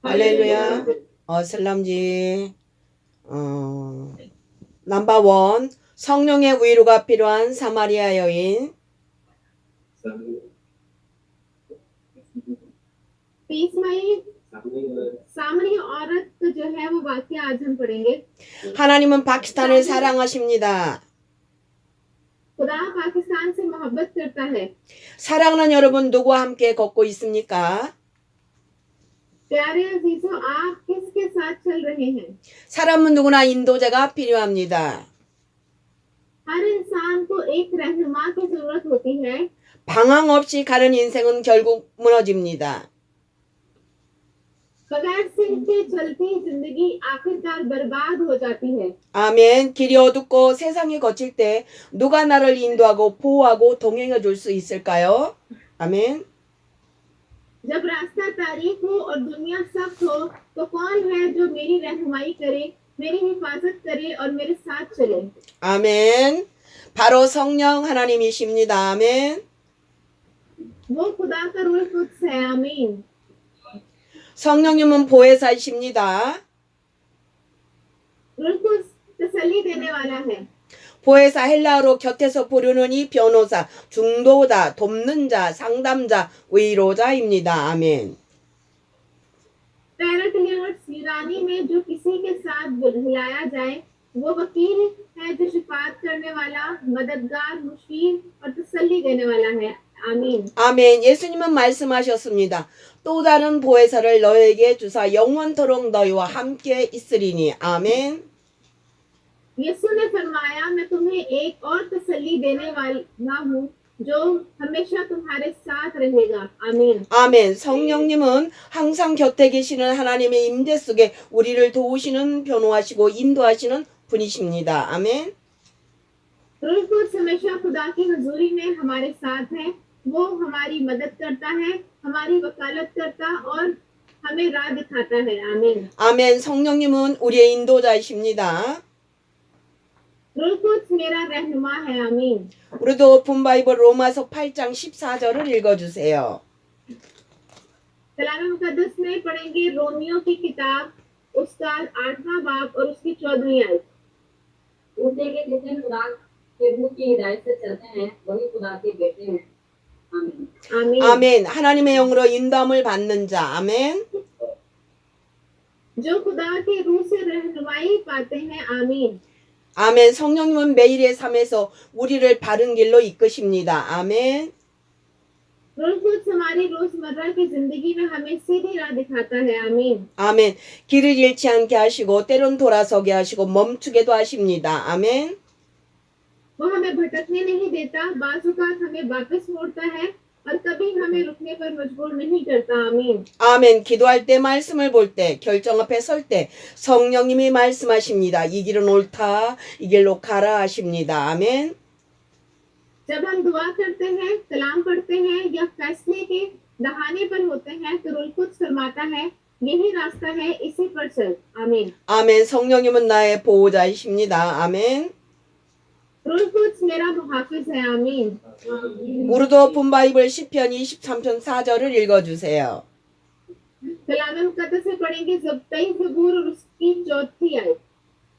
할렐루야. 슬람지. 넘버 원. 성령의 위로가 필요한 사마리아 여인. सामरी औरत जो है वो वाक्य आज हम पढ़ेंगे। 하나님은 파키스탄을 사랑하십니다. खुदा पाकिस्तान से मोहब्बत करता है। 사랑하는 여러분 누구와 함께 걷고 있습니까? प्यारे अजीजों, आप किसके साथ चल रहे हैं? 사람은 누구나 인도자가 필요합니다. हर इंसान को एक रहनुमा की जरूरत होती है। 방황 없이 가는 인생은 결국 무너집니다. बगैर सिंह के चलती जिंदगी आखिरकार बर्बाद हो जाती है। 아멘. 길이 어둡고 세상이 거칠 때 누가 나를 인도하고 보호하고 동행해 줄 수 있을까요? 아멘. जब रास्ता तारीक हो और दुनिया सख्त हो तो कौन है जो मेरी रहनुमाई करे, मेरी हिफाजत करे और मेरे साथ चले? 아멘. 바로 성령 하나님이십니다. 아멘. वो खुदा का रूह कुद्स है। आमीन। 성령님은 보혜사이십니다. रूह कुद्स तसल्ली देने वाला है। 보혜사 헬라어로 곁에서 부르는 이 변호사, 중도자, 돕는 자, 상담자, 위로자입니다. 아멘. पैराक्लियर्स यूनानी में जो किसी के साथ बुलाया जाए वो वकील है, जो शिफात करने वाला, मददगार, मुशीर और तसल्ली देने वाला है। आमीन। 아멘. 예수님은 말씀하셨습니다. 또 다른 보혜사를 너에게 주사 영원토록 너희와 함께 있으리니. 아멘. यीशु ने फरमाया, मैं तुम्हें एक और तसल्ली देने वाला हूँ जो हमेशा तुम्हारे साथ रहेगा। आमीन। 아멘. 성령님은 항상 곁에 계시는 하나님의 임재 속에 우리를 도우시는, 변호하시고 인도하시는 분이십니다. 아멘. रूह कुद्स हमेशा खुदा की हुजूरी में हमारे साथ है। वो हमारी मदद करता है, हमारी वकालत करता और हमें राह दिखाता है। आमीन। 아멘. 성령님은 우리의 인도자이십니다. रूह कुद्स मेरा रहनुमा है। आमीन। 우리도 오픈 바이블 로마서 8장 14절을 읽어주세요. कलाम मुकद्दस में पढ़ेंगे रोमियो की किताब उसका 8वां बाब और उसकी 14वीं आयत। उसने के जितने खुदा के रूह की हिदायत से चलते हैं वही खुदा के बेटे हैं। आमीन। आमीन। 아멘. 하나님의 영으로 인도함을 받는 자. 아멘. जो खुदा के रूह से रहनुमाई पाते हैं। आमीन। 아멘. 성령님은 매일의 삶에서 우리를 바른 길로 이끄십니다. 아멘. रूह कुद्स हमारी रोजमर्रा की जिंदगी में हमें सीधी राह दिखाता है। आमीन। 아멘. 길을 잃지 않게 하시고 때론 돌아서게 하시고 멈추게도 하십니다. 아멘. वो हमें भटकने नहीं देता, बाज़-औक़ात हमें वापस मोड़ता है और कभी हमें रुकने पर मजबूर नहीं करता। आमीन। 아멘. 기도할 때, 말씀을 볼 때, 결정 앞에 설 때 성령님이 말씀하십니다. 이 길은 옳다, 이 길로 가라 하십니다. 아멘. जब हम दुआ करते हैं, कलाम पढ़ते हैं या फैसले के दहाने पर होते हैं तो रूह कुद्स फरमाता है, यही रास्ता है, इसी पर चल। आमीन। 아멘. 성령님은 나의 보호자이십니다. 아멘. रूह कुद्स मेरा मुहाफिज है। आमीन। 우리도 오픈 바이블 시편 23편 4절을 읽어주세요. कलाम मुकद्दस से पढ़ेंगे ज़ब्ताई ज़बूर और उसकी 4थी आयत।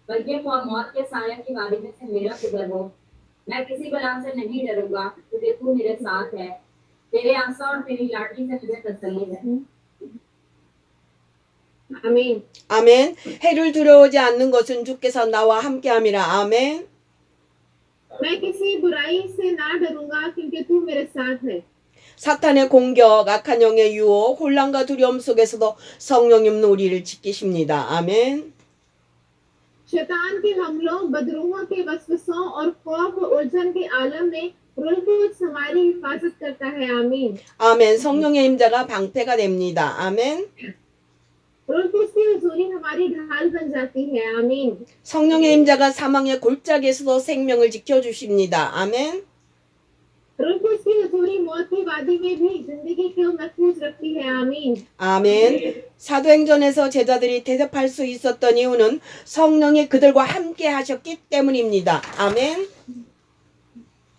बल्कि मौत के साया की वादी में से मेरा फिक्र हो, मैं किसी बला से नहीं डरूंगा क्योंकि तू मेरे साथ है, तेरे आंसू और तेरी लाठी से मुझे तसल्ली है। आमीन। 아멘. 해를 두려워하지 않는 것은 주께서 나와 함께함이라. 아멘. मैं किसी बुराई से ना डरूंगा क्योंकि तू मेरे साथ है। 사탄의 공격, 악한 영의 유혹, 혼란과 두려움 속에서도 성령님은 우리를 지키십니다. 아멘. शैतान के हमलों, बदरूहों के वसवसों और खौफ व उलझन के आलम में रूह कुद्स हमारी हिफाजत करता है। आमीन। 아멘. 성령의 임자가 방패가 됩니다. 아멘. रूह कुद्स की हुजूरी हमारी ढाल बन जाती है। आमीन। 성령의 임자가 사망의 골짜기에서도 생명을 지켜주십니다. 아멘. रूह कुद्स की हुजूरी मौत की वादी में भी जिंदगी को महफूज रखती है। आमीन। 아멘. 사도행전에서 제자들이 대접할 수 있었던 이유는 성령이 그들과 함께 하셨기 때문입니다. 아멘.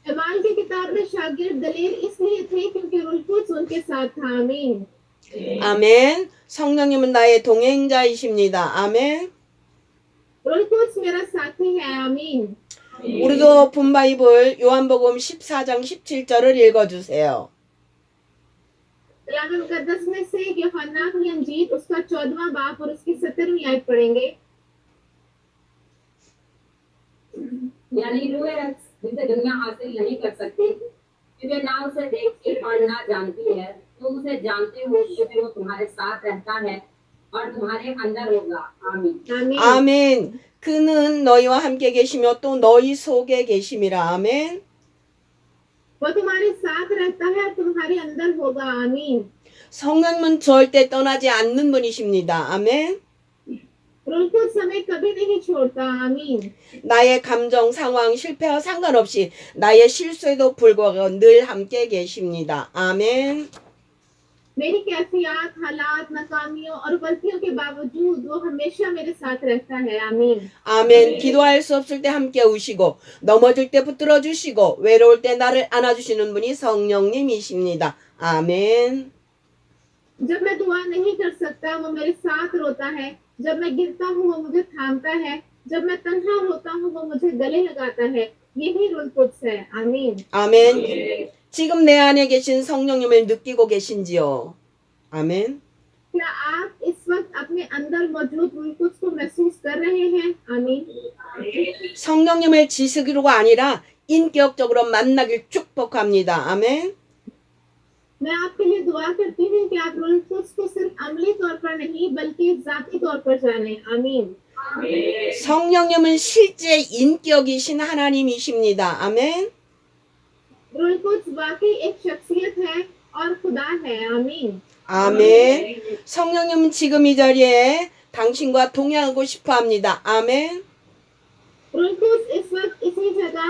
अमाल की किताब में शागिर्द दलेर इसलिए थे क्योंकि रूह कुद्स उनके साथ था। आमीन। 아멘. 성령님은 나의 동행자이십니다. 아멘. रोल कुछ मेरा साथी है आमीन। 우리도 본바이블 요한복음 14장 17절을 읽어주세요. कलाम मुकद्दस में से यूहन्ना की अंजील उसका 14वां बाब और उसकी 17वीं आयत पढ़ेंगे। यानी रूए जिसे दुनिया हासिल नहीं कर सकती क्योंकि ना उसे देखती और ना जानती है, तुम उसे जानते हो क्योंकि वो तुम्हारे साथ रहता है और तुम्हारे अंदर होगा। आमीन। आमीन। 아멘. 그는 너희와 함께 계시며 또 너희 속에 계심이라. 아멘. वो तुम्हारे साथ रहता है और तुम्हारे अंदर होगा। आमीन। 성령님은 절대 떠나지 않는 분이십니다. 아멘. रोल कुछ समय कभी नहीं छोड़ता। आमीन। 나의 감정, 상황, 실패와 상관없이 나의 실수에도 불구하고 늘 함께 계십니다. 아멘. मेरी कैफियत, हालात, नाकामियों और गलतियों के बावजूद वो हमेशा मेरे साथ रहता है। आमीन। 아멘. 기도할 수 없을 때 함께 오시고 넘어질 때 붙들어 주시고 외로울 때 나를 안아주시는 분이 성령님이십니다. 아멘. जब मैं दुआ नहीं कर सकता वो मेरे साथ रोता है, जब मैं गिरता हूँ वो मुझे थामता है, जब मैं तन्हा होता हूँ वो मुझे गले लगाता है। यही रोल कुछ है। आमीन। 아멘. 지금 내 안에 계신 성령님을 느끼고 계신지요? 아멘. क्या आप इस वक्त अपने अंदर मौजूद रोल कुछ को महसूस कर रहे हैं? आमीन। 성령님을 지식으로가 아니라 인격적으로 만나길 축복합니다. 아멘. मैं आपके लिए दुआ करती हूँ कि आप रोल कुछ को सिर्फ अमली तौर पर नहीं बल्कि जाती तौर पर जाने। आमीन। 성령님은 실제 인격이신 하나님이십니다. 아멘. रोल कुछ वाकई एक शख्सियत है और खुदा है। आमीन। 아멘. 성령님은 지금 이 자리에 당신과 동행하고 싶어 합니다. 아멘. रोल कुछ इस वक्त इसी जगह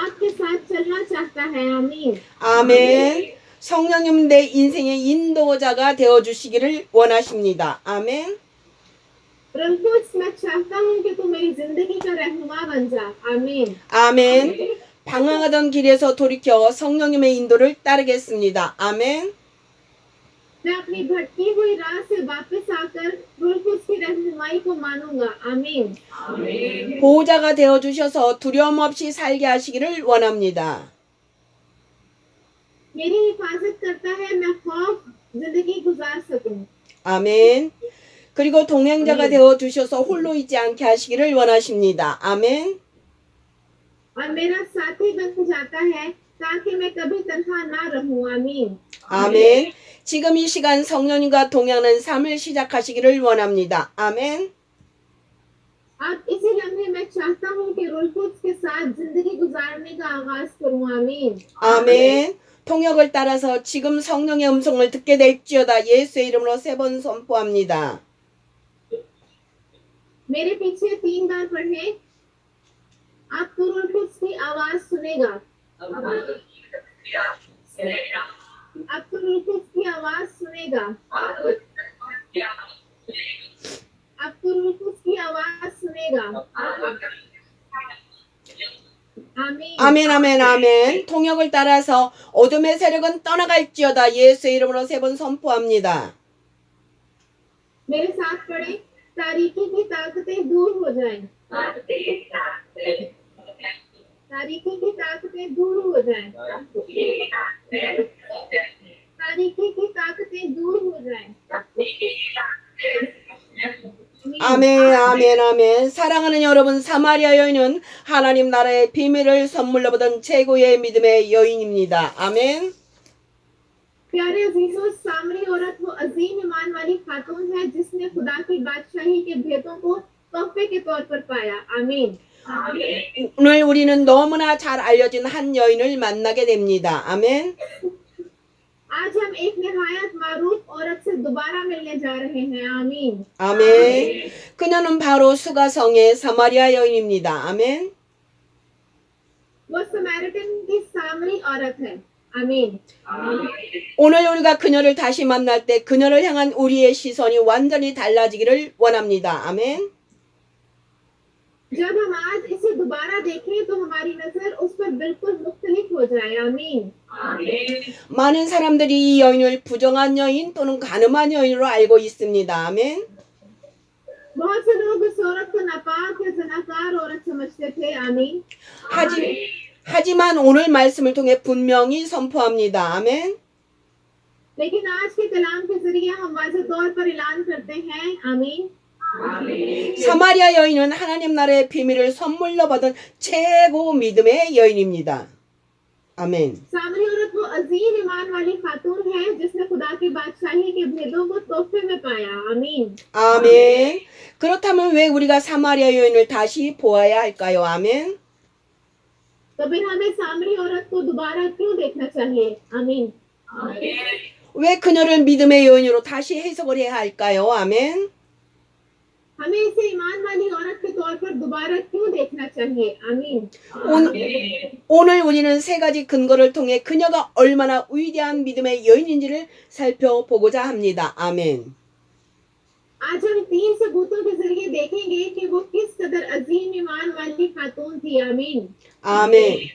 आपके साथ चलना चाहता है। आमीन। 아멘. 성령님은 내 인생의 인도자가 되어주시기를 원하십니다. 아멘. रोल कुछ मैं चाहता हूँ कि तू मेरी जिंदगी का रहनुमा बन जा। आमीन। 아멘. 방황하던 길에서 돌이켜 성령님의 인도를 따르겠습니다. 아멘. मैं अपनी भटकी हुई राह से वापस आकर रोल कुछ की रहनुमाई को मानूंगा। आमीन। 보호자가 되어주셔서 두려움 없이 살게 하시기를 원합니다. मेरी हिफाजत करता है, मैं खौफ जिंदगी गुजार सकूं। 아멘. 그리고 동행자가 되어주셔서 홀로 있지 않게 하시기를 원하십니다. 아멘. और मेरा साथी बन जाता है ताकि मैं कभी तन्हा ना रहूं। आमीन। 아멘. 지금 이 시간 성령님과 동행하는 삶을 시작하시기를 원합니다. 아멘. अब इसी लम्हे मैं चाहता हूँ कि रोल कुछ के साथ जिंदगी गुजारने का आगाज करूँ। आमीन। 아멘. 통역을 따라서 지금 성령의 음성을 듣게 될지어다 예수의 이름으로 3번 선포합니다. मेरे पीछे 3 बार पढ़े। आप तो रोल कुछ की आवाज सुनेगा। अब तो रोल कुछ की आवाज सुनेगा। अब तो रोल कुछ की आवाज सुनेगा। आमीन। 아멘 아멘 아멘. 통역을 따라서 어둠의 세력은 떠나갈지어다 예수의 이름으로 3번 선포합니다. मेरे साथ पढ़े। तारीकी की ताकतें दूर हो जाएं। तारीकी की ताकतें दूर हो जाएं। तारीकी की ताकतें दूर हो जाएं। 아멘 아멘 아멘. 사랑하는 여러분, 사마리아 여인은 하나님 나라의 비밀을 선물로 받은 최고의 믿음의 여인입니다. 아멘. प्यारे अजीजों, सामरी औरत वो अजीम ईमान वाली खातून है जिसने खुदा की बादशाही के भेदों को तोहफे के तौर पर पाया। आमीन। 오늘 우리는 너무나 잘 알려진 한 여인을 만나게 됩니다. 아멘. आज हम एक निहायत मारूफ औरत से दोबारा मिलने जा रहे हैं। आमीन। 아멘. 그녀는 바로 수가성의 사마리아 여인입니다. 아멘. वो समैरिटन की सामरी औरत है। आमीन। 오늘 우리가 그녀를 다시 만날 때 그녀를 향한 우리의 시선이 완전히 달라지기를 원합니다. 아멘. जब हम आज इसे दोबारा देखें तो हमारी नजर उस पर बिल्कुल मुख्तलिफ हो जाए आमीन। 많은 사람들이 이 여인을 부정한 여인 또는 간음한 여인으로 알고 있습니다. 아멘. बहुत से लोग इस औरत को नापाक या ज़नाकार औरत समझते थे आमीन। 하지만 오늘 말씀을 통해 분명히 선포합니다. 아멘. लेकिन आज के कलाम के जरिए हम वाज़ेह तौर पर ऐलान करते हैं आमीन। 사마리아 여인은 하나님 나라의 비밀을 선물로 받은 최고 믿음의 여인입니다. 아멘. सामरी औरत वो अजीम ईमान वाली खातून है जिसने खुदा की बादशाही के भेदों को तोहफे में पाया आमीन। 아멘. 그렇다면 왜 우리가 사마리아 여인을 다시 보아야 할까요? 아멘. तो फिर हमें सामरी औरत को दोबारा क्यों देखना चाहिए आमीन। 왜 그녀를 믿음의 여인으로 다시 해석을 해야 할까요? 아멘. हमें इसे ईमान वाली औरत के तौर पर दोबारा क्यों देखना चाहिए आमीन। 오늘 우리는 세 가지 근거를 통해 그녀가 얼마나 위대한 믿음의 여인인지를 살펴보고자 합니다. 아멘. आज हम 3 सबूतों के जरिए देखेंगे कि वो किस कदर अजीम ईमान वाली खातून थी आमीन। 아멘.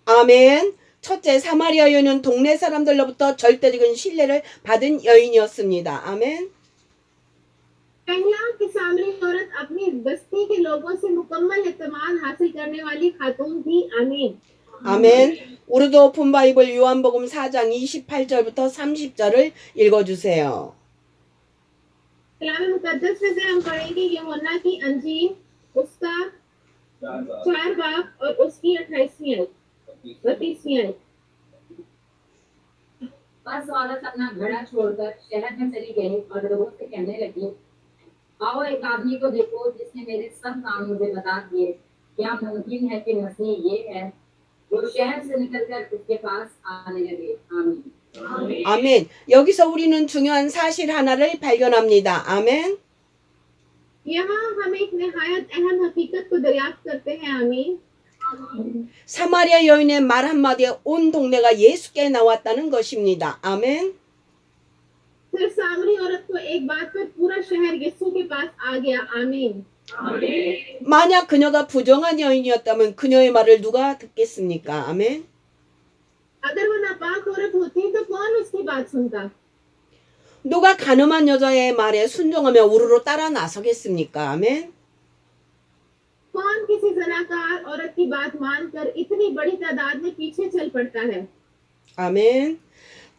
아멘. 첫째, 사마리아 여인은 동네 사람들로부터 절대적인 신뢰를 받은 여인이었습니다. 아멘. पहला कि सामरी औरत अपनी बस्ती के लोगों से मुकम्मल इत्मीनान हासिल करने वाली खातून थी आमीन। 아멘. 우리도 오픈 바이블 요한복음 4장 28절부터 30절을 읽어주세요. कलाम मुकद्दस में से हम पढ़ेंगे यूहन्ना की अंजील उसका 4 बाब और उसकी 28वीं आयत 32वीं आयत। बस औरत अपना घड़ा छोड़कर शहर में चली गई और लोगों से कहने लगी, आओ एक आदमी को देखो जिसने मेरे सब काम मुझे बता दिए। क्या मुमकिन है कि मसीह ये है? वो शहर से निकलकर उसके पास आने लगे। आमीन। 아멘. 여기서 우리는 중요한 사실 하나를 발견합니다. 아멘. यहाँ हम एक निहायत अहम हकीकत को दरियाफ्त करते हैं आमीन। 사마리아 여인의 말 한마디에 온 동네가 예수께 나왔다는 것입니다. 아멘. सिर्फ सामरी औरत को एक बात पर पूरा शहर यीशु के पास आ गया आमीन। 만약 그녀가 부정한 여인이었다면 그녀의 말을 누가 듣겠습니까? 아멘. अगर वो नापाक औरत होती तो कौन उसकी बात सुनता। 누가 간음한 여자의 말에 순종하며 우르르 따라 나서겠습니까? 아멘. कौन किसी जनाकार औरत की बात मानकर इतनी बड़ी तादाद में पीछे चल पड़ता है। 아멘.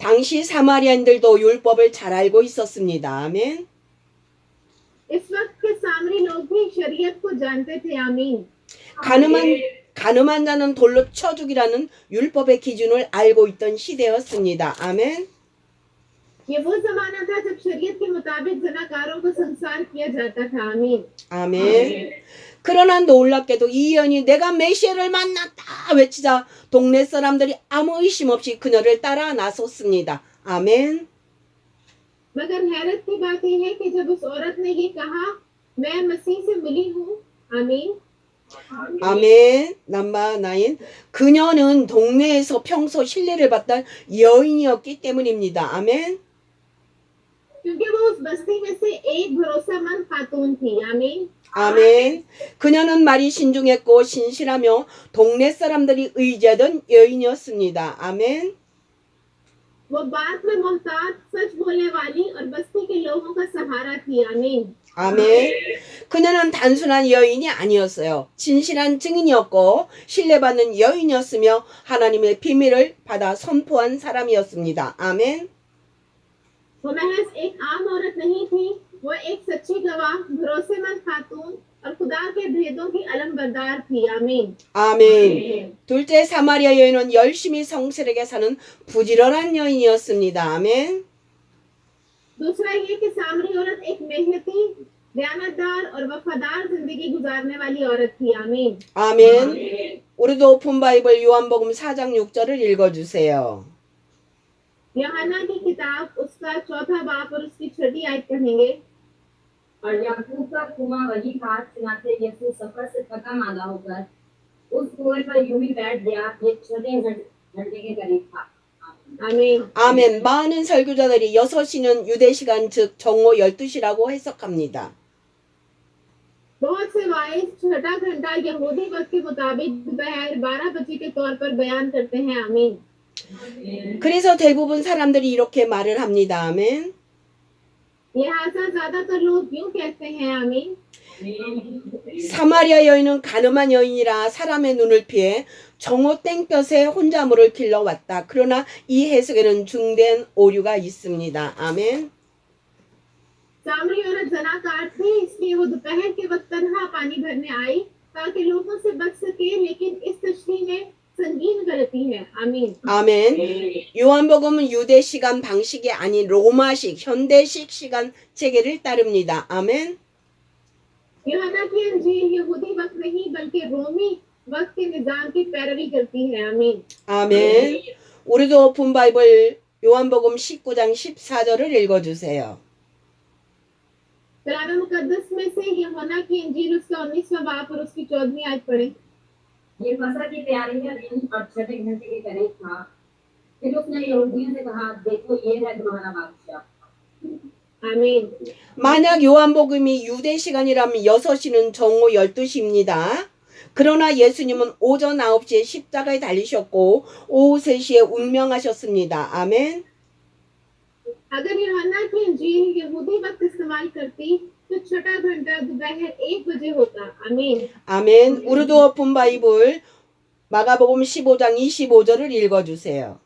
당시 사마리아인들도 율법을 잘 알고 있었습니다. 아멘. इस वक्त के सामरी लोग भी शरीयत को जानते थे आमीन। 간음한 자는 돌로 쳐 죽이라는 율법의 기준을 알고 있던 시대였습니다. 아멘. ये वो जमाना था जब शरीयत के मुताबिक जनाकारों को संसार किया जाता था आमीन। 아멘. 그러나 놀랍게도 이 여인이 내가 메시아를 만났다 외치자 동네 사람들이 아무 의심 없이 그녀를 따라 나섰습니다. 아멘. मगर हैरत की बात यह है कि जब उस औरत ने ये कहा मैं मसीह से मिली हूँ आमीन। 아멘. 넘버 9. 그녀는 동네에서 평소 신뢰를 받던 여인이었기 때문입니다. 아멘. क्योंकि वो उस बस्ती में से एक भरोसेमंद खातून थी आमीन। 아멘. 그녀는 말이 신중했고 신실하며 동네 사람들이 의지하던 여인이었습니다. 아멘. वो बात में मोहतात सच बोलने वाली और बस्ती के लोगों का सहारा थी आमीन। 아멘. 그녀는 단순한 여인이 아니었어요. 진실한 증인이었고 신뢰받는 여인이었으며 하나님의 비밀을 받아 선포한 사람이었습니다. 아멘. वो महज एक आम औरत नहीं थी, वो एक सच्ची गवाह, भरोसेमंद खातून और खुदा के भेदों की अलमबरदार थी आमीन। 아멘. 둘째, 사마리아 여인은 열심히 성실하게 사는 부지런한 여인이었습니다. 아멘. दूसरा ये कि सामरी औरत एक मेहनती, दयानतदार और वफादार जिंदगी गुजारने वाली औरत थी आमीन। 아멘. 우리도 오픈 바이블 요한복음 4장 6절을 읽어주세요. यूहन्ना की किताब उसका 4 बाब और उसकी 6 आयत पढ़ेंगे। और याकूब का कुआं वही था चुनाचे यीशु सफर से थका मांदा होकर उस कुएं पर यूं ही बैठ गया। ये 6 घंटे के करीब था। आमीन। 아멘. 많은 설교자들이 6시는 유대 시간 즉 정오 12시라고 해석합니다. बहुत से वाइज छठा घंटा यहूदी वक्त के मुताबिक दोपहर 12 बजे के तौर पर बयान करते हैं आमीन। 그래서 대부분 사람들이 이렇게 말을 합니다. 아멘. लिहाजा ज्यादातर लोग यूं कहते हैं आमीन। 사마리아 여인은 가늠한 여인이라 사람의 눈을 피해 정오 땡볕에 혼자 물을 길러왔다. 그러나 이 해석에는 중대한 오류가 있습니다. 아멘. सामरी औरत जनाकार थी, इसलिए वो दोपहर के वक्त तन्हा पानी भरने आई ताकि लोगों से बच सके, लेकिन इस तशरीह में संगीन गलती है आमीन। 아멘. 요한복음은 유대 시간 방식이 아닌 로마식, 현대식 시간 체계를 따릅니다. 아멘. यूहन्ना की अंजील यहूदी वक्त नहीं बल्कि रोमी वक्त के निजाम की पैरवी करती है आमीन। 아멘. 우리도 오픈 바이블 요한복음 19장 14절을 읽어주세요. कुरान मुकद्दस में से यूहन्ना की अंजील उसका 19वां बाब और उसकी 14वीं आयत पढ़ें। ये फसह की तैयारी का दिन और छठे घंटे के करीब था। फिर उसने यहूदियों से कहा, देखो ये है तुम्हारा बादशाह। आमीन। 만약 요한복음이 유대 시간이라면 6시는 정오 12시입니다. 그러나 예수님은 오전 9시에 십자가에 달리셨고 오후 3시에 운명하셨습니다. 아멘. अगर यूहन्ना की अंजील यहूदी वक्त इस्तेमाल करती तो छठा घंटा दोपहर 1 बजे होता आमीन। 아멘. 우르드 오픈 바이블 마가복음 15장 25절을 읽어주세요.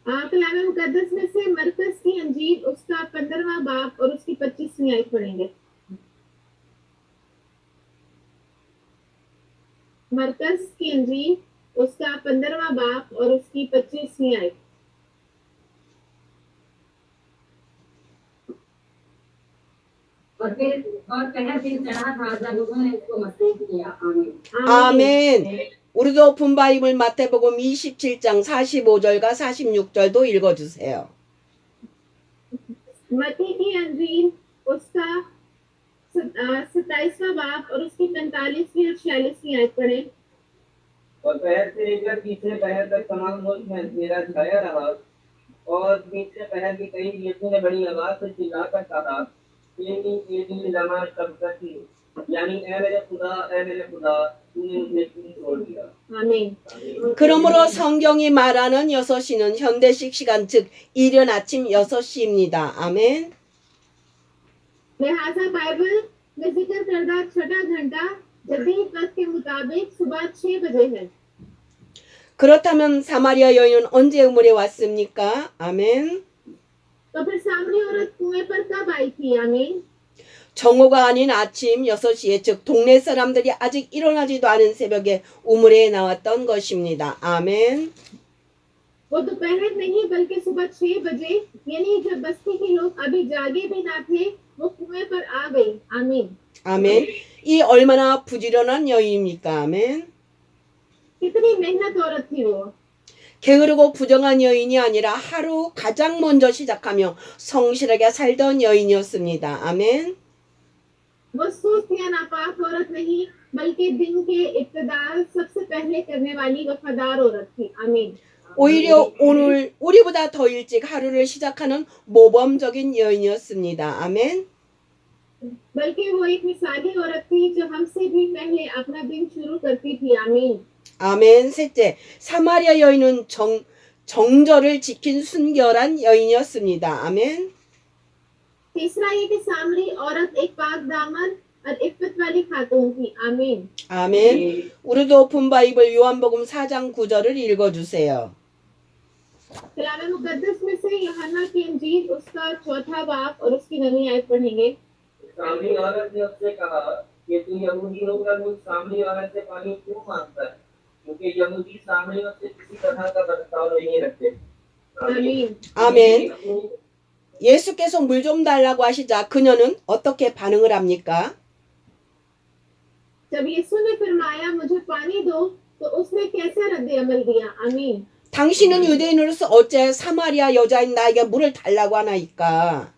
कलाम मुकद्दस में से मरकस की अंजील उसका 15वां बाब और उसकी 25वीं आयत पढ़ेंगे। मरकस की अंजील उसका 15वां बाब और उसकी 25वीं आयत। और पहर दिन चढ़ा था जब उन्होंने उसको मसीह किया। आमीन। 아멘. 우리도 오픈 바이블 마태복음 27장 45절과 46절도 읽어주세요. मत्ती की अंजील उसका 27वां बाब और उसकी 45वीं और 46वीं आयत पढ़ें। और पहर से लेकर तीसरे पहर तक तमाम मुल्क में अंधेरा छाया रहा और तीसरे पहर के करीब यीशु ने बड़ी आवाज से चिल्लाकर कहा, एली लमा शबक्तनी, यानी ऐ मेरे खुदा तूने मुझे क्यों छोड़ दिया। आमीन। 그러므로 성경이 말하는 6시는 현대식 시간 즉 이른 아침 6시입니다. 아멘. लिहाजा बाइबल में जिक्र करदा छठा घंटा जदीद वक्त के मुताबिक सुबह 6 बजे है। 그렇다면 사마리아 여인은 언제 우물에 왔습니까? 아멘. तो फिर सामरी औरत कुएं पर कब आई थी आमीन। 정오가 아닌 아침 6시에 즉 동네 사람들이 아직 일어나지도 않은 새벽에 우물에 나왔던 것입니다. 아멘. वो दोपहर नहीं बल्कि सुबह 6 बजे यानी जब बस्ती के लोग अभी जागे भी ना थे वो कुएं पर आ गई आमीन। 아멘. 이 얼마나 부지런한 여인입니까? 아멘. कितनी मेहनत औरत थी वो। 게으르고 부정한 여인이 아니라 하루 가장 먼저 시작하며 성실하게 살던 여인이었습니다. 아멘. वो सुस्त या नापाक औरत नहीं बल्कि दिन के इब्तिदार सबसे पहले करने वाली वफादार औरत थी आमीन। 오히려 오늘 우리보다 더 일찍 하루를 시작하는 모범적인 여인이었습니다. 아멘. बल्कि वो एक मिसाली औरत थी जो हमसे भी पहले अपना दिन शुरू करती थी आमीन। 아멘. 셋째, 사마리아 여인은 정절을 지킨 순결한 여인이었습니다. 아멘. तीसरा ये कि सामरी औरत एक पाक दामन और इफ्फत वाली खातून थी आमीन। 아멘. 우리도 오픈 바이블 요한복음 4장 9절을 읽어주세요. कलाम मुकद्दस में से यूहन्ना की अंजील उसका 4था बाब और उसकी 9वीं आयत पढ़ेंगे। सामरी औरत ने उससे कहा कि तू यहूदी होकर मुझ सामरी औरत से पानी क्यों मांगता है, क्योंकि यहूदी सामरियों से किसी तरह का बर्ताव नहीं रखते। आमीन। 아멘. 예수께서 물 좀 달라고 하시자 그녀는 어떻게 반응을 합니까? जब यीशु ने फरमाया मुझे पानी दो तो उसने कैसा रद्द अमल दिया आमीन। 당신은 유대인으로서 어째 사마리아 여자인 나에게 물을 달라고 하나이까?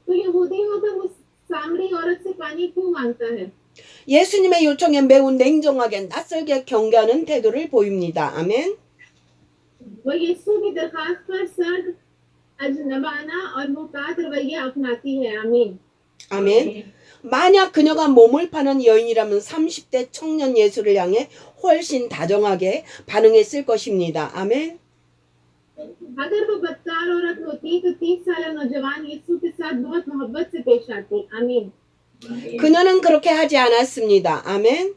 तो यहूदी होकर मुझ सामरी औरत से पानी क्यों मांगता है। 예수님의 요청에 매우 냉정하게 낯설게 경계하는 태도를 보입니다. 아멘. वो यीशु की दरखास्त पर सर्द अजनबाना और मुहतात रवैया अपनाती है आमीन। 아멘. 만약 그녀가 몸을 파는 여인이라면 30대 청년 예수를 향해 훨씬 다정하게 반응했을 것입니다. 아멘. अगर वो बदकार औरत होती तो 30 साल नौजवान यीशु के साथ बहुत मोहब्बत से पेश आती। आमीन। 그녀는 그렇게 하지 않았습니다. 아멘.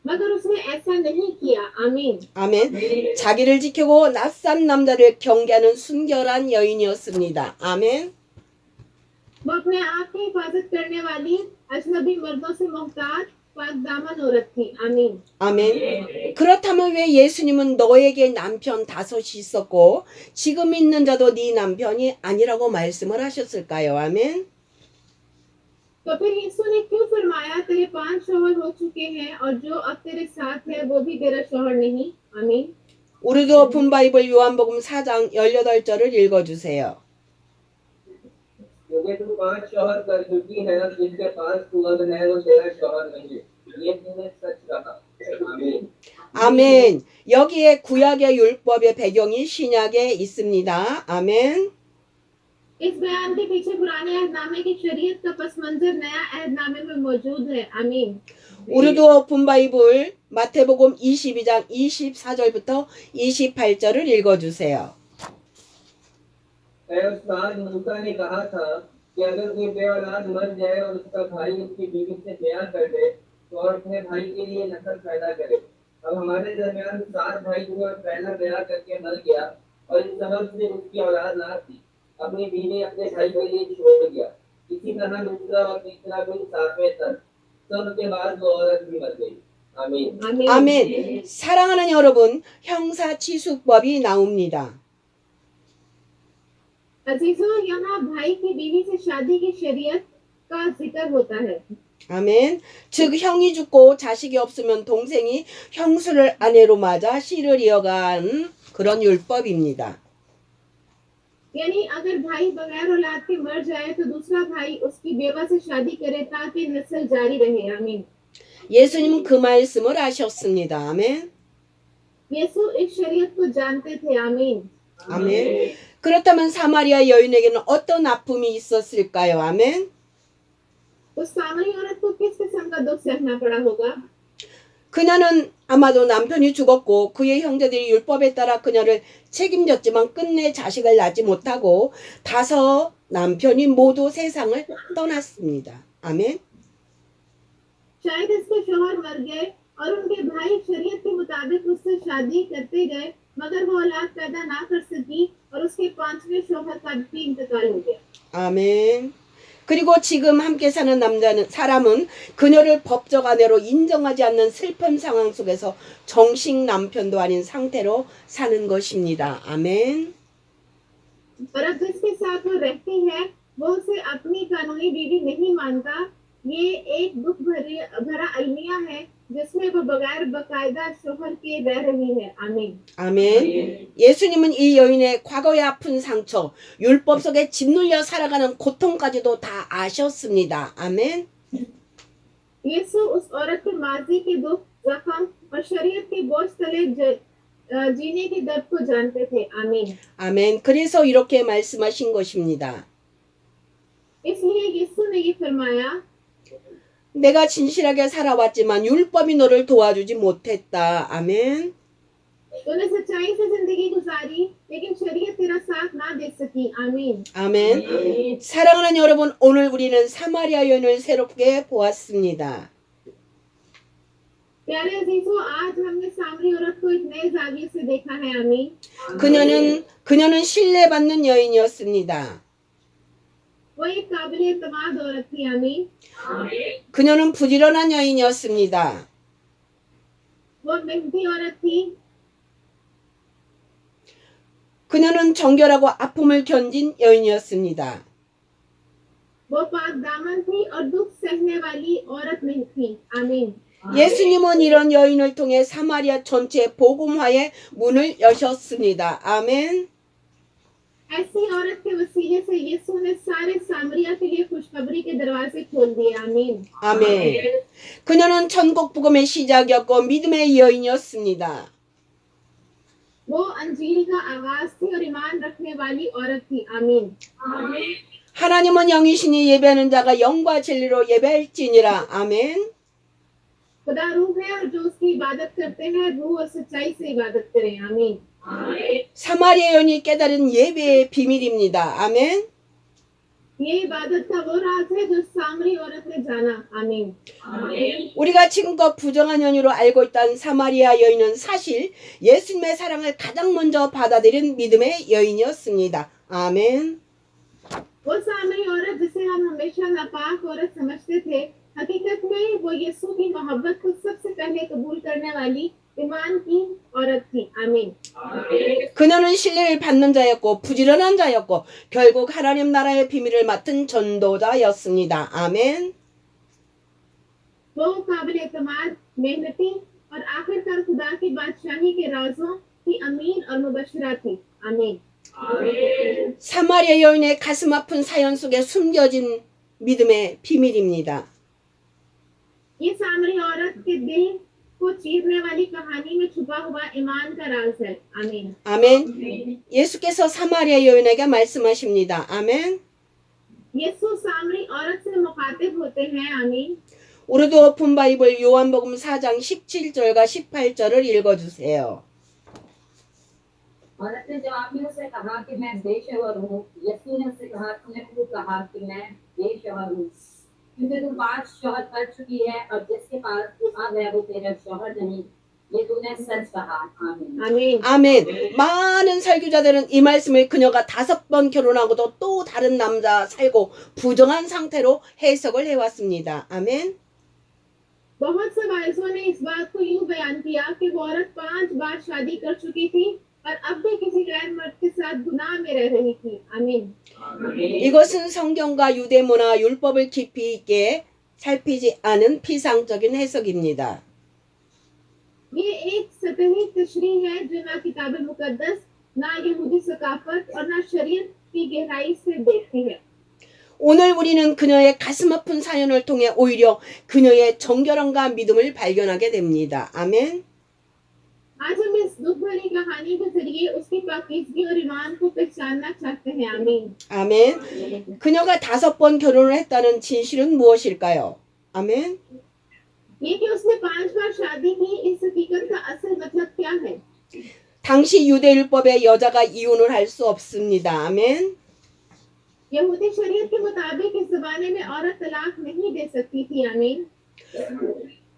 मगर उसने ऐसा नहीं किया। आमीन। 아멘. 자기를 지키고 낯선 남자를 경계하는 순결한 여인이었습니다. 아멘. वो अपने आप की हिफाजत करने वाली अजनबी मर्दों से मोहताज पाकदामन औरत थी। आमीन। 아멘. 그렇다면 왜 예수님은 너에게 남편 5이 있었고 지금 있는 자도 네 남편이 아니라고 말씀을 하셨을까요? 아멘. तो फिर यीशु ने क्यों फरमाया तेरे 5 शौहर हो चुके हैं और जो अब तेरे साथ है वो भी तेरा शौहर नहीं। आमीन। 우리도 분바이블 요한복음 4장 18절을 읽어주세요. क्योंकि तू 5 शौहर कर चुकी है, जिसके पास तुअग है वो तेरा शौहर नहीं। ये तूने सच कहा। आमीन। 아멘. 여기에 구약의 율법의 배경이 신약에 있습니다. 아멘. इस बयान के पीछे पुराने अहदनामे की शरीयत का पस मंजर नया अहदनामे में मौजूद है। आमीन। 우리도 분바이블 마태복음 22장 24절부터 28절을 읽어주세요. ऐ उस्ताद, मूसा ने कहा था कि अगर कोई बेऔलाद मर जाए और उसका भाई उसकी बीवी से ब्याह कर दे तो और अपने भाई के लिए नस्ल पैदा करे। अब हमारे दरमियान 4 भाई हुए और पहला ब्याह करके मर गया और इस सबब से उसकी औलाद ना थी, अपनी बीवी अपने भाई के लिए छोड़ गया। इसी तरह दूसरा और तीसरा कोई 7वें तक, सबके बाद वो औरत भी मर गई। आमीन। आमीन। 아멘. 사랑하는 여러분, 형사치수법이 나옵니다. अजीजों, यहाँ भाई की बीवी से शादी की शरीयत का जिक्र होता है। 아멘. 즉 형이 죽고 자식이 없으면 동생이 형수를 아내로 맞아 씨를 이어가는 그런 율법입니다. यानी अगर भाई बगैर औलाद के मर जाए तो दूसरा भाई उसकी बेवा से शादी करे ताकि नस्ल जारी रहे। आमीन। 예수님은 그 말씀을 아셨습니다. 아멘. यीशु इस शरीयत को जानते थे। आमीन। 아멘. 그렇다면 사마리아 여인에게는 어떤 아픔이 있었을까요? 아멘. उस सामरी औरत को किस किस्म का दुख सहना पड़ा होगा? 그녀는 아마도 남편이 죽었고 그의 형제들이 율법에 따라 그녀를 책임졌지만 끝내 자식을 낳지 못하고 5 남편이 모두 세상을 떠났습니다. 아멘. शायद इसके शौहर मर गए और उनके भाई शरीयत के मुताबिक उससे शादी करते गए, मगर वो औलाद पैदा ना कर सकी और उसके 5वें शौहर का भी इंतकाल हो गया। 아멘. 그리고 지금 함께 사는 사람은 그녀를 법적 아내로 인정하지 않는 슬픈 상황 속에서 정식 남편도 아닌 상태로 사는 것입니다. 아멘. और अब जिसके साथ वो रहती है वो उसे अपनी कानूनी बीवी नहीं मानता। ये एक दुख भरा अलमिया है जिसमें वो बगैर बकायदा शौहर के रह रही है। आमीन। 아멘. 예수님은 이 여인의 과거의 아픈 상처, 율법 속에 짓눌려 살아가는 고통까지도 다 아셨습니다. 아멘. यीशु उस औरत के माजी के दुख, जख्म और शरीयत के बोझ तले जीने के दर्द को जानते थे। आमीन। 아멘. 그래서 이렇게 말씀하신 것입니다. इसलिए यीशु ने ये फरमाया, 내가 진실하게 살아왔지만 율법이 너를 도와주지 못했다. 아멘. तूने सच्चाई से जिंदगी गुजारी लेकिन शरीयत तेरा साथ ना दे सकी। आमीन। 아멘. 사랑하는 여러분, 오늘 우리는 사마리아 여인을 새롭게 보았습니다. प्यारे अजीजों, आज हमने सामरी औरत को एक नए जाविये से देखा है। आमीन। 그녀는 신뢰받는 여인이었습니다. वो एक काबिल एतमाद औरत थी। आमीन। 그녀는 부지런한 여인이었습니다. वो मेहनती औरत थी। 그녀는 정결하고 아픔을 견딘 여인이었습니다. वो पाक दामन थी और दुख सहने वाली औरत नहीं थी। आमीन। 예수님은 이런 여인을 통해 사마리아 전체 복음화의 문을 여셨습니다. 아멘. ऐसी औरत के वसीले से यीशु ने सारे सामरिया के लिए खुशखबरी के दरवाजे खोल दिए। आमीन। 아멘. 그녀는 천국 복음의 시작이었고 믿음의 여인이었습니다. वो अंजील का आगाज थी और ईमान रखने वाली औरत थी। आमीन। 하나님은 영이시니 예배하는 자가 영과 진리로 예배할지니라. 아멘. खुदा रूह है और जो उसकी इबादत करते हैं रूह और सच्चाई से इबादत करें आमीन। 사마리아 여인이 깨달은 예배의 비밀입니다. 아멘. ये इबादत का वो राज है जो सामरी औरत ने जाना आमीन। 우리가 지금껏 부정한 연유로 알고 있던 사마리아 여인은 사실 예수님의 사랑을 가장 먼저 받아들인 믿음의 여인이었습니다. 아멘. वो सामरी औरत जिसे हम हमेशा नापाक औरत समझते थे हकीकत में वो यीशु की मोहब्बत को सबसे पहले कबूल करने वाली ईमान की औरत थी आमीन। 그녀는 신뢰를 받는 자였고 부지런한 자였고 결국 하나님 나라의 비밀을 맡은 전도자였습니다. 아멘. वो काबिल एतमाद मेहनती और आखिरकार खुदा की बादशाही के राजों की अमीन और मुबशरा थी आमीन। 사마리아 여인의 가슴 아픈 사연 속에 숨겨진 믿음의 비밀입니다. ये सामरी औरत के दिल को चीरने वाली कहानी में छुपा हुआ ईमान का राज है आमीन। 아멘. 예수께서 사마리아 여인에게 말씀하십니다. 아멘. यीशु सामरी औरत से मुखातिब होते हैं आमीन। 우리도 오픈 바이블 요한복음 4장 17절과 18절을 읽어주세요. औरत ने जवाब में उसे कहा कि मैं बेशोहर हूँ। यीशु ने उससे कहा तूने खूब कहा कि मैं बेशोहर हूँ, क्योंकि तू 5 शौहर कर चुकी है और जिसके पास तू अब है वो तेरा शौहर नहीं। ये तूने सच कहा आमीन। आमीन। 아멘. 많은 설교자들은 이 말씀을 그녀가 5번 결혼하고도 또 다른 남자 살고 부정한 상태로 해석을 해왔습니다. 아멘. बहुत से वायसों ने इस बात को यूं बयान किया कि वो औरत 5 बार शादी कर चुकी थी और अब भी किसी गैर मर्द के साथ गुनाह में रह रही थी आमीन। 이것은 성경과 유대 문화 율법을 깊이 있게 살피지 않은 피상적인 해석입니다. ये एक सतही तशरीह है जो ना किताब मुकद्दस ना यहूदी सकाफत और ना शरीयत की गहराई से देखती है। 오늘 우리는 그녀의 가슴 아픈 사연을 통해 오히려 그녀의 정결함과 믿음을 발견하게 됩니다. 아멘. आज हम इस दुख भरी कहानी के जरिए उसकी पाकीज़गी और ईमान को पहचानना चाहते हैं आमीन। 아멘. 그녀가 5번 결혼을 했다는 진실은 무엇일까요? 아멘. ये कि उसने 5 बार शादी की इस हकीकत का असल मतलब क्या है? 당시 유대 율법에 여자가 이혼을 할 수 없습니다. 아멘. यहूदी शरीयत के मुताबिक इस जमाने में औरत तलाक नहीं दे सकती थी आमीन।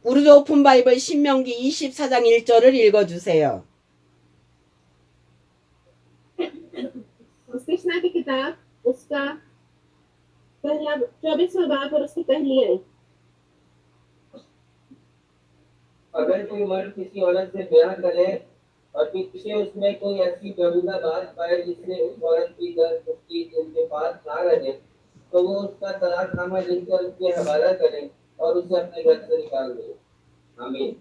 우리도 오픈 바이블 신명기 24장 1절을 읽어주세요. कृष्णा की किताब उसका पहला 24वां बाब और उसकी पहली आयत। अगर कोई मर्द किसी औरत से ब्याह करे और पीछे उसमें कोई ऐसी बेहुदा बात पाए जिससे उस औरत की गर्द उसकी उनके पास ना रहे तो वो उसका तलाकनामा लिखकर उसके हवाला करे और उसे अपने घर से निकाल दे। आमीन।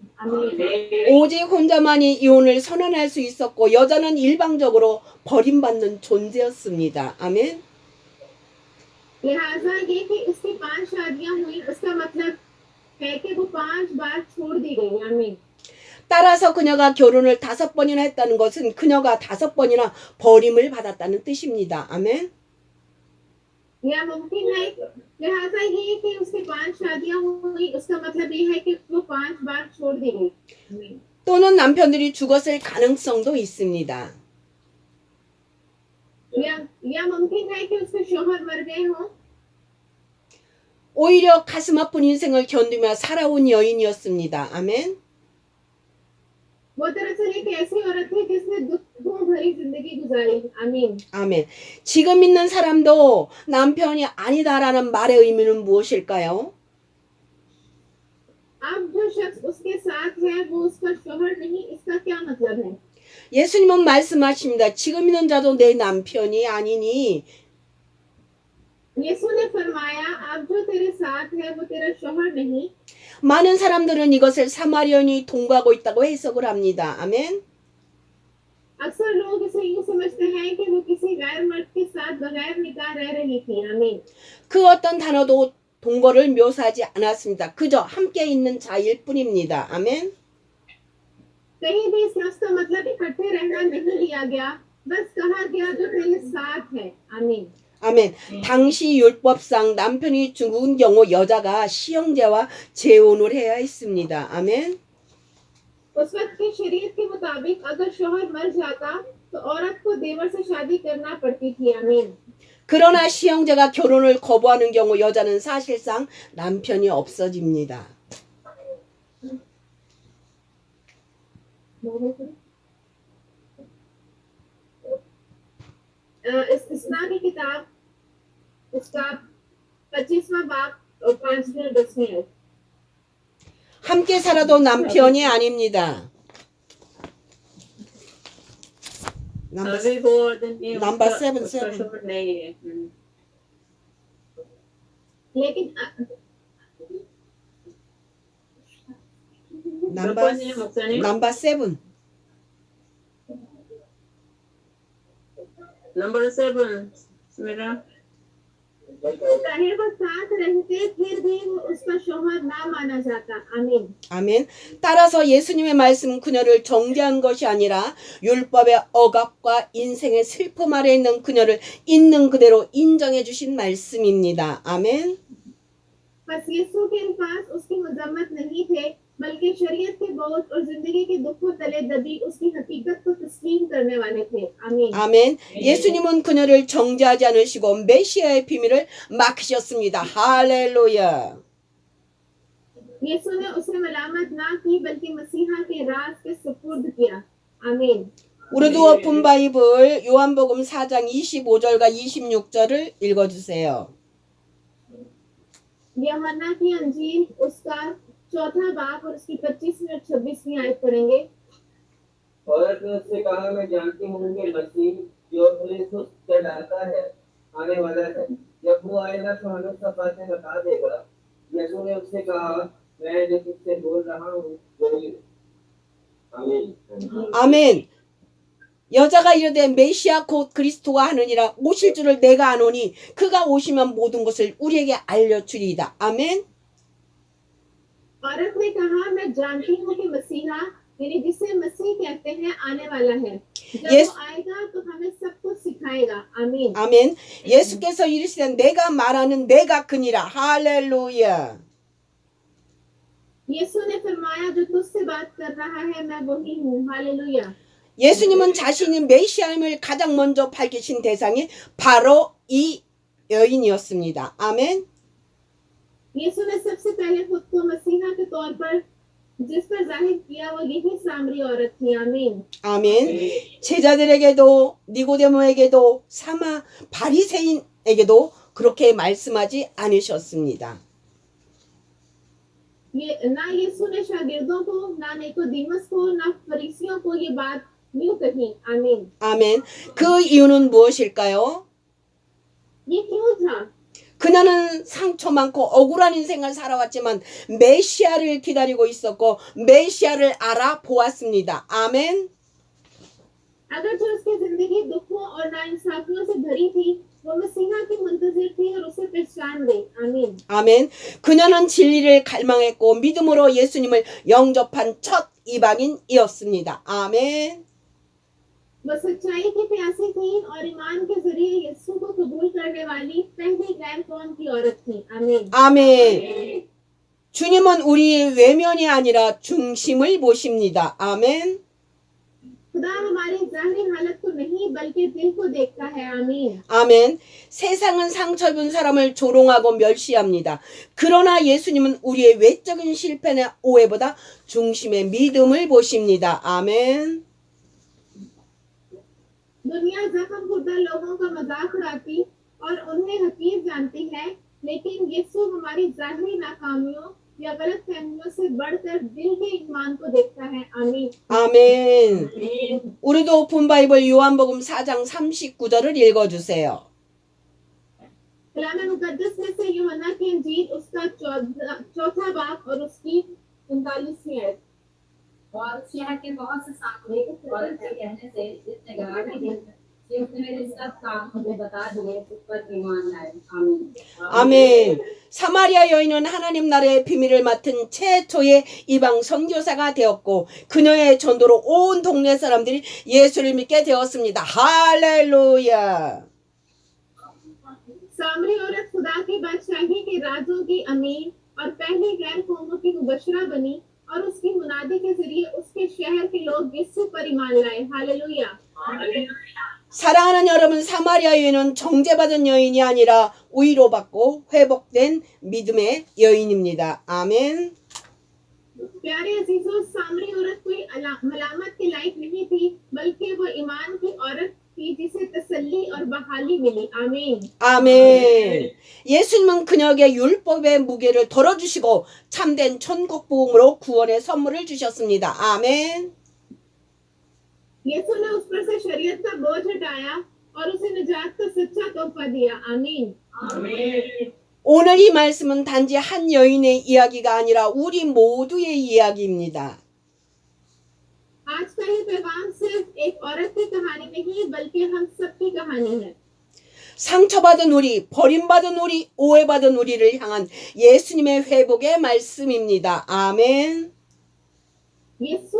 오직 혼자만이 이혼을 선언할 수 있었고 여자는 일방적으로 버림받는 존재였습니다. 아멘. लिहाजा ये कि उसकी 5 शादियां हुई उसका मतलब है कि वो 5 बार छोड़ दी गई आमीन। 따라서 그녀가 결혼을 5번이나 했다는 것은 그녀가 5번이나 버림을 받았다는 뜻입니다. 아멘. या मुमकिन है लिहाजा ये कि उसकी 5 शादियां हुई उसका मतलब ये है कि वो 5 बार छोड़ दी गई आमीन। 또는 남편들이 죽었을 가능성도 있습니다. या मुमकिन है कि उसके शौहर मर गए हों। 오히려 가슴 아픈 인생을 견디며 살아온 여인이었습니다. 아멘. वो दरअसल एक ऐसी औरत थी जिसने दुखों भरी जिंदगी गुजारी आमीन। 아멘. 지금 있는 사람도 남편이 아니다라는 말의 의미는 무엇일까요? अब जो शख्स उसके साथ है वो उसका शौहर नहीं इसका क्या मतलब है? 예수님은 말씀하십니다. 지금 있는 자도 내 남편이 아니니 यीशु ने फरमाया अब जो तेरे साथ है वो तेरा शौहर नहीं। 많은 사람들은 이것을 사마리아인이 동거하고 있다고 해석을 합니다. 아멘. अक्सर लोग इसे यूं समझते हैं कि वो किसी गैर मर्द के साथ बगैर निकाह रह रही थी आमीन। 그 어떤 단어도 동거를 묘사하지 않았습니다. 그저 함께 있는 자일 뿐입니다. 아멘. कहीं भी इस लफ्ज का मतलब इकट्ठे रहना नहीं लिया गया बस कहा गया जो तेरे साथ है आमीन। 아멘. 당시 율법상 남편이 죽은 경우 여자가 시형제와 재혼을 해야 했습니다. 아멘. उस वक्त के शरीयत के मुताबिक अगर शौहर मर जाता तो औरत को देवर से शादी करना पड़ती थी। आमीन। 그러나 시형제가 결혼을 거부하는 경우 여자는 사실상 남편이 없어집니다. इस्लाम की किताब इसका 25वां बाब और 5-10 함께 살아도 남편이 아닙니다. अभी वो आदमी नंबर उसका- 7 उसका शोर नहीं है। लेकिन 넘버 7. नंबर 7 मेरा चाहे वो साथ रहते फिर भी वो उसका शौहर ना माना जाता। आमीन। 아멘. 따라서 예수님의 말씀 그녀를 정죄한 것이 아니라 율법의 억압과 인생의 슬픔 아래 있는 그녀를 있는 그대로 인정해 주신 말씀입니다. 아멘. बस यीशु के अल्फाज उसकी मजम्मत नहीं थे बल्कि शरीयत के बोझ और जिंदगी के दुखों तले दबी उसकी हकीकत को तस्लीम करने वाले थे। आमीन। 아멘. 예수님은 그녀를 정죄하지 않으시고 메시아의 비밀을 막으셨습니다. 할렐루야. यीशु ने उसे मलामत ना की बल्कि मसीहा के राज के सुपुर्द किया। आमीन। 우리도 오픈 바이블 요한복음 4장 25절과 26절을 읽어주세요. यूहन्ना की अंजील उसका 4वां बाब और उसकी 25वीं और 26वीं आयत पढ़ेंगे। औरत ने उससे कहा, मैं जानती हूँ कि मसीह जो फिलिप्पुस से डरता है आने वाला है, जब वो आएगा तो हमें सब बातें बता देगा। यीशु ने उससे कहा, मैं जो तुझसे बोल रहा हूँ वही। आमीन। 아멘. 여자가 이르되 메시아 곧 그리스도가 하느니라 오실 줄을 내가 아노니 그가 오시면 모든 것을 우리에게 알려주리이다. 아멘. औरत ने कहा, मैं जानती हूँ कि मसीहा यानी जिसे मसीह कहते हैं आने वाला है, जब Yes. वो आएगा तो हमें सब कुछ सिखाएगा। आमीन। 아멘. 예수께서 이르시되 내가 말하는 내가 그니라. 할렐루야. यीशु ने फरमाया, जो तुझसे बात कर रहा है मैं वही हूँ। हालेलुया। 예수님은 자신이 메시아임을 가장 먼저 밝히신 대상이 바로 이 여인이었습니다. 아멘. यीशु ने सबसे पहले खुद को मसीहा के तौर पर जिस पर जाहिर किया वो यही सामरी औरत थी। आमीन। 아멘. 제자들에게도 니고데모에게도 사마 바리새인에게도 그렇게 말씀하지 않으셨습니다. ये ना यीशु ने शागिर्दों को, ना निकोदेमुस को, ना फरीसियों को ये बात यूं कही। आमीन। 아멘. 그 이유는 무엇일까요? ये क्यों था? 그녀는 상처 많고 억울한 인생을 살아왔지만 메시아를 기다리고 있었고 메시아를 알아보았습니다. 아멘. अगरचे उसकी जिंदगी दुखों और नाइंसाफियों से भरी थी, वो मसीहा की मुंतजिर थी और उसे पहचान गई। आमीन। 아멘. 그녀는 진리를 갈망했고 믿음으로 예수님을 영접한 첫 이방인이었습니다. 아멘. वो सच्चाई की प्यासी थी और ईमान के जरिए यीशु को कबूल करने वाली पहली गैर कौम की औरत थी। आमीन। 아멘. 주님은 우리 외면이 아니라 중심을 보십니다. 아멘. खुदा हमारी जाहिरी हालत को नहीं बल्कि दिल को देखता है। आमीन। 아멘. 세상은 상처 입은 사람을 조롱하고 멸시합니다. 그러나 예수님은 우리의 외적인 실패나 오해보다 중심의 믿음을 보십니다. 아멘. दुनिया जख्म खुदा लोगों का मजाक उड़ाती और उन्हें हकीर जानती है, लेकिन यीशु हमारी जाहिरी नाकामियों या गलत फहमियों से बढ़कर दिल के ईमान को देखता है। आमीन। 아멘. 우리도 오픈 바이블 요한복음 4장 39절을 읽어주세요. कलाम मुकद्दस में से यूहन्ना की इंजील उसका 4वां बाब और उसकी 39वीं आयत। और शहर के बहुत से सामने औरत के कहने से जिसने गवाही दी कि उसने मेरे सब काम मुझे बता दिए, उस पर ईमान लाए। आमीन। 아멘. 사마리아 여인은 하나님 나라의 비밀을 맡은 최초의 이방 선교사가 되었고 그녀의 전도로 온 동네 사람들이 예수를 믿게 되었습니다. 할렐루야. की बादशाही के राजों की अमीर और पहली गैर कौमों की मुबशरा बनी और उसकी मुनादी के जरिए उसके शहर के लोग यीशु पर ईमान लाए। हालेलुया। 사랑하는 여러분, 사마리아 여인은 정죄받은 여인이 아니라 위로받고 회복된 믿음의 여인입니다. 아멘. प्यारे अजीजों, सामरी औरत कोई मलामत के लायक नहीं थी, बल्कि वो ईमान की औरत थी जिसे तसल्ली और बहाली मिली। आमीन। 아멘. 예수님은 그녀에게 율법의 무게를 덜어주시고 참된 천국 복음으로 구원의 선물을 주셨습니다. 아멘. यीशु ने उस पर से शरीयत का बोझ हटाया और उसे निजात का सच्चा तोहफा दिया। आमीन। 오늘 이 말씀은 단지 한 여인의 이야기가 아니라 우리 모두의 이야기입니다. आज का ये पैगाम सिर्फ एक औरत की कहानी नहीं, बल्कि हम सबकी कहानी है। 상처받은 우리, 버림받은 우리, 오해받은 우리를 향한 예수님의 회복의 말씀입니다. 아멘. यीशु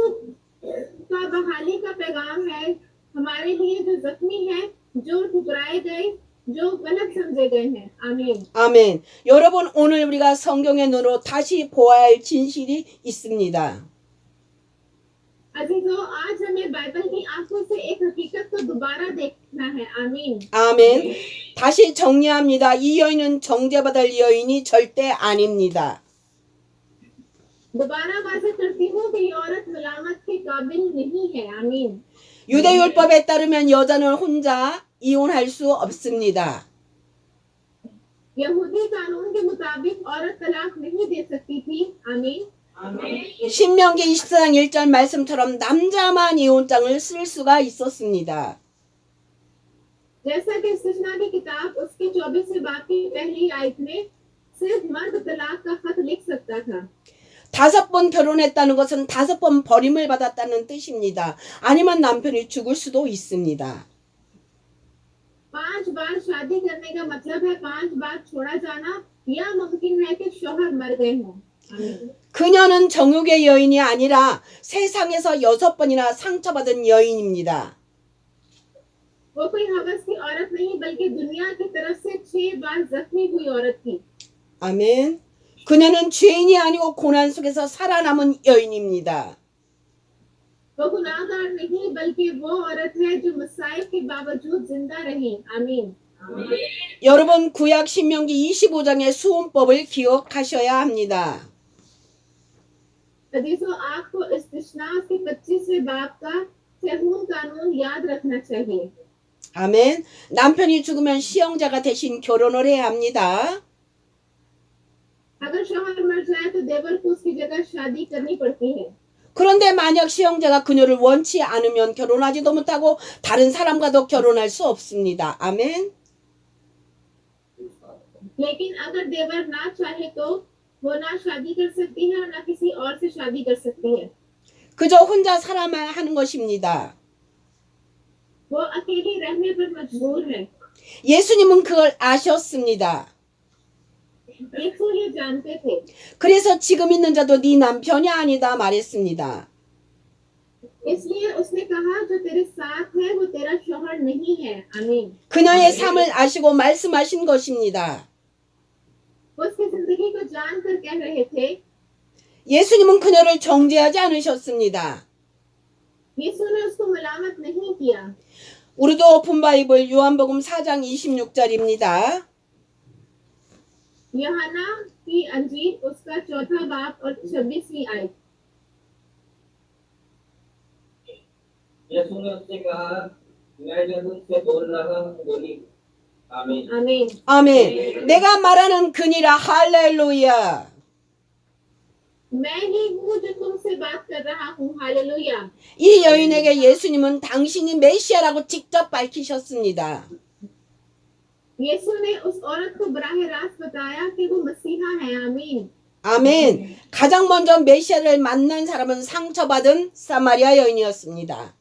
का बहाली का पैगाम है हमारे लिए जो जख्मी है, जो ठुकराए गए, जो गलत समझे गए हैं। आमीन। 아멘. 여러분, 오늘 우리가 성경의 눈으로 다시 보아야 할 진실이 있습니다. अजीजों, आज हमें बाइबल की आंखों से एक हकीकत को दोबारा देखना है। आमीन। 아멘. 다시 정리합니다. 이 여인은 정죄받을 여인이 절대 아닙니다. दोबारा वाज़ेह करती हूँ कि ये औरत मलामत के काबिल नहीं है। आमीन। 유대율법에 따르면 여자는 혼자 이혼할 수 없습니다. यहूदी कानून के मुताबिक औरत तलाक नहीं दे सकती थी। आमीन। 신명기 24장 1절 말씀처럼 남자만 이혼장을 쓸 수가 있었습니다. जैसा कि सृजना की किताब उसके 24वें बाब की पहली आयत में सिर्फ मर्द तलाक का खत लिख सकता था। 5번 결혼했다는 것은 5번 버림을 받았다는 뜻입니다. 아니면 남편이 죽을 수도 있습니다. 5 बार शादी करने का मतलब है 5 बार छोड़ा जाना, या मुमकिन है कि शौहर मर गए हों। 그녀는 정욕의 여인이 아니라 세상에서 6번이나 상처받은 여인입니다. वो कोई हवस की औरत नहीं, बल्कि दुनिया की तरफ से 6 बार जख्मी हुई औरत थी। 아멘. 그녀는 죄인이 아니고 고난 속에서 살아남은 여인입니다. वो गुनाहगार नहीं, बल्कि वो औरत है जो मसाइब के बावजूद जिंदा रही। आमीन। 여러분, 구약 신명기 25장의 수혼법을 기억하셔야 합니다. अजीजों, आपको इस इस्तिश्नास के 25वें बाब का सेहून कानून याद रखना चाहिए। 아멘. 남편이 죽으면 시형자가 대신 결혼을 해야 합니다. अगर शौहर मर जाए तो देवर को उसकी जगह शादी करनी पड़ती है। 그런데 만약 시형자가 그녀를 원치 않으면 결혼하지도 못하고 다른 사람과도 결혼할 수 없습니다. 아멘. लेकिन अगर देवर ना चाहे तो वो ना शादी कर सकती है और ना किसी और से शादी कर सकती है। 그저 혼자 살아만 하는 것입니다. वो अकेली रहने पर मजबूर है। 예수님은 그걸 아셨습니다. यीशु ये जानते थे। 그래서 지금 있는 자도 네 남편이 아니다 말했습니다. इसलिए उसने कहा जो तेरे साथ है वो तेरा शौहर नहीं है। आमीन। 그녀의 삶을 아시고 말씀하신 것입니다. वो उसकी जिंदगी को जानकर कह रहे थे। 예수님은 그녀를 정죄하지 않으셨습니다. यीशु ने उसको मलामत नहीं किया। 우리도 오픈 바이블 요한복음 4장 26절입니다. यूहन्ना की अंजील उसका 4 बाब और 26वीं आयत। यीशु ने उससे कहा, मैं जो तुझसे बोल रहा हूँ बोली। आमीन। आमीन। 아멘. 내가 말하는 그니라. 할렐루야. मैं ही हूँ जो तुमसे बात कर रहा हूँ। हालेलुया। 이 여인에게 예수님은 당신이 메시아라고 직접 밝히셨습니다. यीशु ने उस औरत को बराह रास्त बताया कि वो मसीहा है। आमीन। 아멘. 가장 먼저 메시아를 만난 사람은 상처받은 사마리아 여인이었습니다.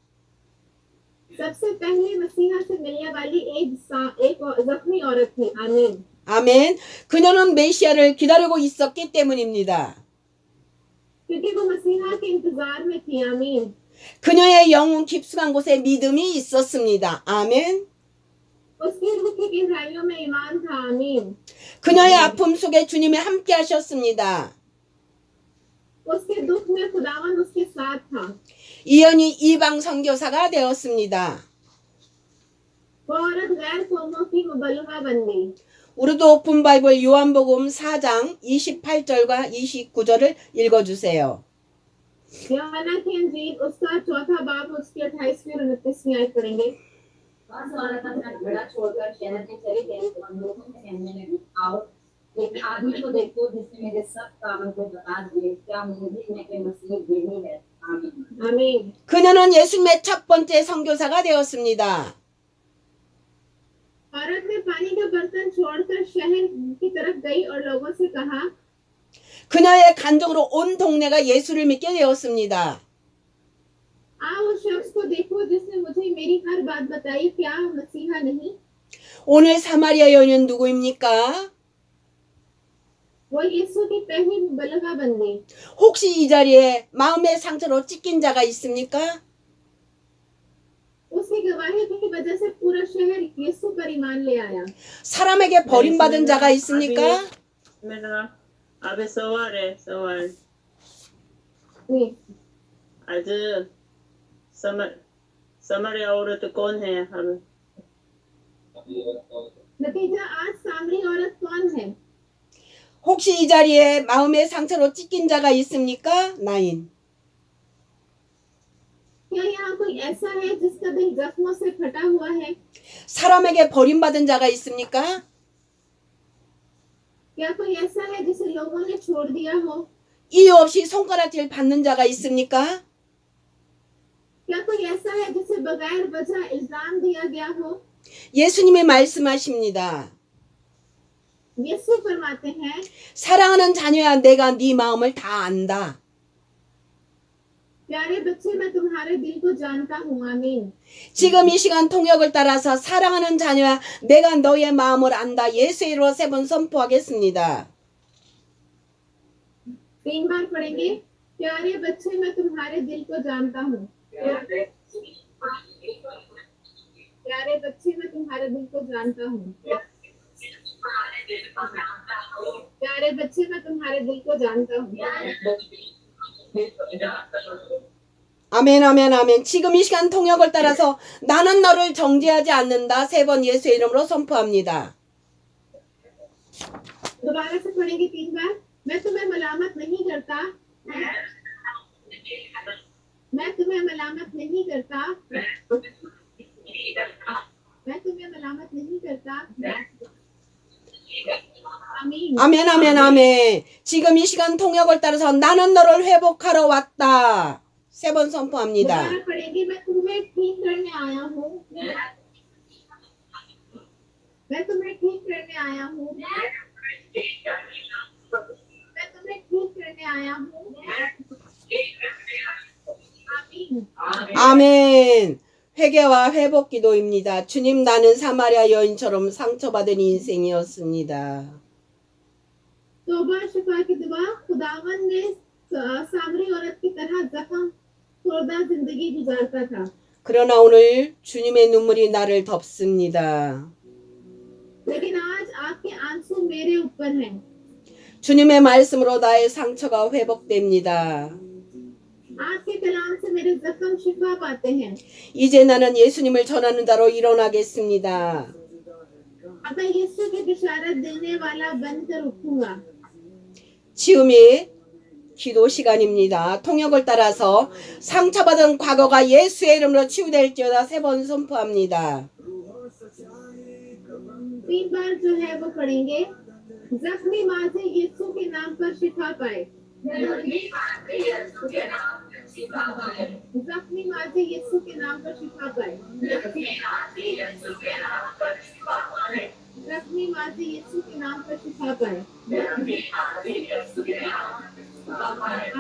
सबसे पहले मसीहा से मिलने वाली एक जख्मी औरत थी। आमीन। 아멘. 그녀는 메시아를 기다리고 있었기 때문입니다. क्योंकि वो मसीहा के इंतजार में थी। आमीन। 그녀의 영혼 깊숙한 곳에 믿음이 있었습니다. 아멘. उसकी रूह की गहराइयों में ईमान था। आमीन। 그녀의 아픔 속에 주님이 함께 하셨습니다. उसके दुख में खुदावन उसके साथ था। 이연이 이방 선교사가 되었습니다. वो औरत गैर कौमों की मुबल्लिगा बन गई। 우리도 오픈 바이블 요한복음 4장 28절과 29절을 읽어주세요. यूहन्ना की अंजील उसका चौथा बाब उसकी 28वीं और 29वीं आयत पढ़ेंगे। बस औरत अपना घड़ा छोड़कर शहर में चली गई और लोगों से कहने लगी, आओ एक आदमी को देखो जिसने मेरे सब कामों को बता दिए, क्या मुझे में के मसीह यही है। आमीन। आमीन। 그녀는 예수님의 첫 번째 선교사가 되었습니다. औरत ने पानी का बर्तन छोड़कर शहर की तरफ गई और लोगों से कहा, 그녀의 간증으로 온 동네가 예수를 믿게 되었습니다. आओ उस शख्स को देखो जिसने मुझे मेरी हर बात बताई, क्या मसीहा नहीं? 오늘 사마리아 여인은 누구입니까? वो यीशु की पहली मुबल्लिगा बन गई। 혹시 이 자리에 마음의 상처로 찢긴 자가 있습니까? उसकी गवाही की वजह से पूरा शहर यीशु पर ईमान ले आया। 사람에게 버림받은 자가 있습니까? मेरा अभी सवाल है सवाल नहीं, आज समर औरत कौन है हम नतीजा आज सामरी औरत कौन है? 혹시 이 자리에 마음의 상처로 찢긴 자가 있습니까? 나인. क्या यहाँ कोई ऐसा है जिसका दिल जख्मों से फटा हुआ है? 사람에게 버림받은 자가 있습니까? क्या कोई ऐसा है जिसे लोगों ने छोड़ दिया हो? 이유 없이 손가락질 받는 자가 있습니까? क्या कोई ऐसा है जिसे बगैर वजह इल्जाम दिया गया हो? 예수님이 말씀하십니다. यीशु फरमाते हैं, 사랑하는 자녀야, 내가 네 마음을 다 안다. प्यारे बच्चे मैं तुम्हारे दिल को जानता हूँ। आमीन। 지금 이 시간 통역을 따라서 사랑하는 자녀야, 내가 너의 마음을 안다. 예수의 이름으로 3번 선포하겠습니다. 3 बार पढ़ेंगे। प्यारे बच्चे मैं तुम्हारे दिल को जानता हूँ। प्यारे बच्चे मैं तुम्हारे दिल को जानता हूँ। प्यारे बच्चे मैं तुम्हारे दिल को जानता हूँ। 아멘, 아멘, 아멘. 지금 이 시간 통역을 따라서 나는 너를 정죄하지 않는다. 3번 예수의 이름으로 선포합니다. दोबारा से पढ़ेंगे 3 बार। मैं तुम्हें मलामत नहीं करता। मैं तुम्हें मलामत नहीं करता। मैं तुम्हें मलामत नहीं करता। आमीन। 아멘, 아멘, 아멘. 지금 이 시간 통역을 따라서 나는 너를 회복하러 왔다. 3번 선포합니다. दोबारा पढ़ेंगे। मैं तुम्हें ठीक करने आया हूँ। मैं तुम्हें ठीक करने आया हूँ। मैं तुम्हें ठीक करने आया हूँ। आमीन। 아멘. 회개와 회복 기도입니다. 주님, 나는 사마리아 여인처럼 상처받은 인생이었습니다. तौबा शिफा की दुआ। खुदावन ने सामरी औरत की तरह जख्म खुर्दा जिंदगी गुजारता था। 그러나 오늘 주님의 눈물이 나를 덮습니다. लेकिन आज आपके आंसू मेरे ऊपर हैं। 주님의 말씀으로 나의 상처가 회복됩니다. आपके कलाम से मेरे जख्म शिफा पाते हैं। 이제 나는 예수님을 전하는 자로 일어나겠습니다. अब मैं यीशु की बिशारत देने वाला बनकर उठूंगा। 지금이 기도 시간입니다. 통역을 따라서 상처받은 과거가 예수의 이름으로 치유될지어다 3번 선포합니다. 3 बार जो है वो पढ़ेंगे। जख्मी माजी यीशु के नाम पर शिफा पाए। जख्मी माजी यीशु के नाम पर शिफा पाए। जख्मी माजी यीशु के नाम पर शिफा पाए।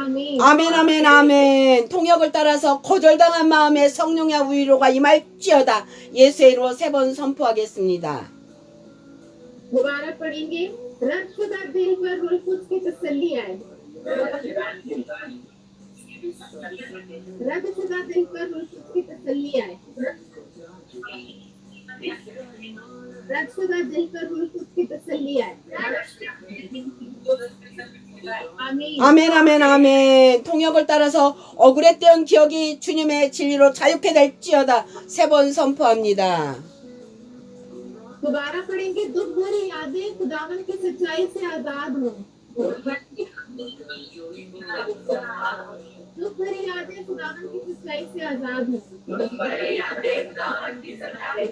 आमीन। 아멘, 아멘, 아멘. 통역을 따라서 거절당한 마음에 성령의 위로가 임할지어다 예수의 이름으로 3번 선포하겠습니다. दोबारा पढ़ेंगे। रद्दशुदा दिल पर रूह कुद्स की तसल्ली आए। रद्दशुदा दिल पर रूह कुद्स की तसल्ली आए। रक्षदा दिल पर रूल की तसल्ली है आमीन 아멘, 아멘, 아멘. 통역을 따라서 억울했던 기억이 주님의 진리로 자유케 될지어다. 3번 선포합니다. दोबारा पढ़ेंगे दुख भरी यादें खुदावन की सच्चाई से आजाद हो दुख भरी यादें खुदावन की सच्चाई से आजाद हो दुख भरी यादें खुदावन की सच्चाई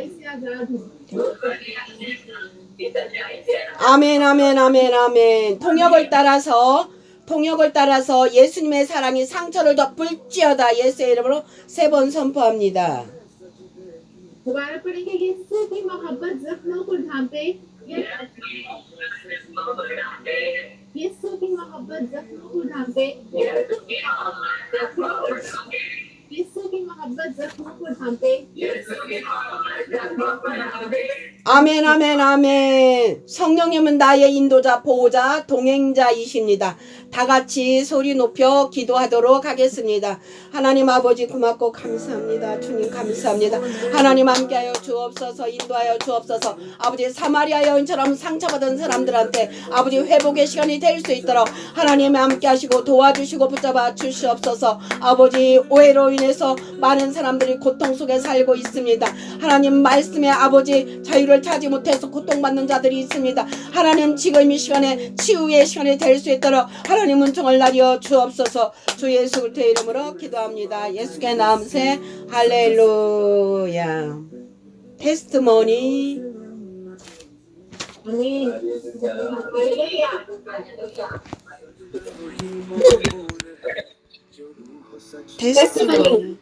से आजाद हो 아멘, 아멘, 아멘, 아멘. 통역을 따라서 예수님의 사랑이 상처를 덮을지어다. 예수의 이름으로 3번 선포합니다. दोबारा पढ़ेंगे यीशु की मोहब्बत जख्मों को ढांपे यीशु की मोहब्बत जख्मों को ढांपे यीशु की मोहब्बत जख्मों को ढांपे 아멘, 아멘, 아멘. 성령님은 나의 인도자, 보호자, 동행자이십니다. 다 같이 소리 높여 기도하도록 하겠습니다. 하나님 아버지 고맙고 감사합니다. 주님 감사합니다. 하나님 함께하여 주옵소서, 인도하여 주옵소서. 아버지 사마리아 여인처럼 상처받은 사람들한테 아버지 회복의 시간이 될 수 있도록 하나님 함께하시고 도와주시고 붙잡아 주시옵소서. 아버지 오해로 인해서 많은 사람들이 고통 속에 살고 있습니다. 하나님 말씀에 아버지 자유를 찾지 못해서 고통받는 자들이 있습니다. 하나님 지금 이 시간에 치유의 시간이 될 수 있도록 하나님 은총을 나려 주옵소서. 주 예수 그리스도의 이름으로 기도합니다. 예수의 나음새 할렐루야. 테스트모니. आमीन 테스트모니.